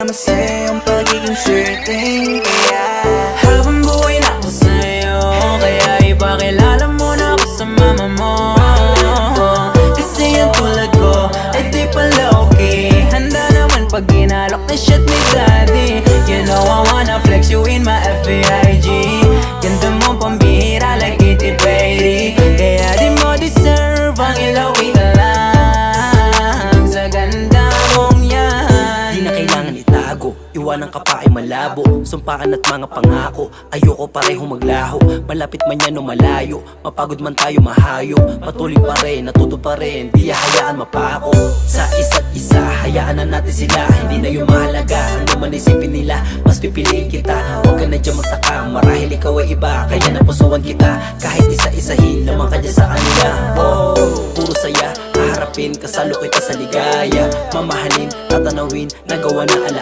masaya ang pagiging certain. Kaya habang buhay na ako sa'yo, kaya ipakilala mo na ako sa mama mo. Kasi ang tulad ko ay di pala okay. Handa naman pag ginalok na shit ni daddy. You know I wanna flex you in my FBIG. Ganda mo pambihira like Kitty Bailey. Kaya di mo deserve ang ilawi na lang sa ganda mong yan. Di na kailangan itago, iwanan ka pa ay malabo. Sumpaan at mga pangako, ayoko parehong maglaho. Malapit man yan o malayo, mapagod man tayo mahayo. Patuloy pa rin, natuto pa rin, di hayaan mapako. Sa isa't isa, hayaan na natin sila. Hindi na yung mahalaga, ano man isipin nila. Mas pipiliin kita, huwag ka na dyan magtaka. Marahil ikaw ay iba, kaya napusuan kita. Kahit isa-isahin naman ka dyan sa kanila. Oh, puro saya, haharapin, kasalo kita sa ligaya. Mamahalin, tatanawin, nagawa na ala.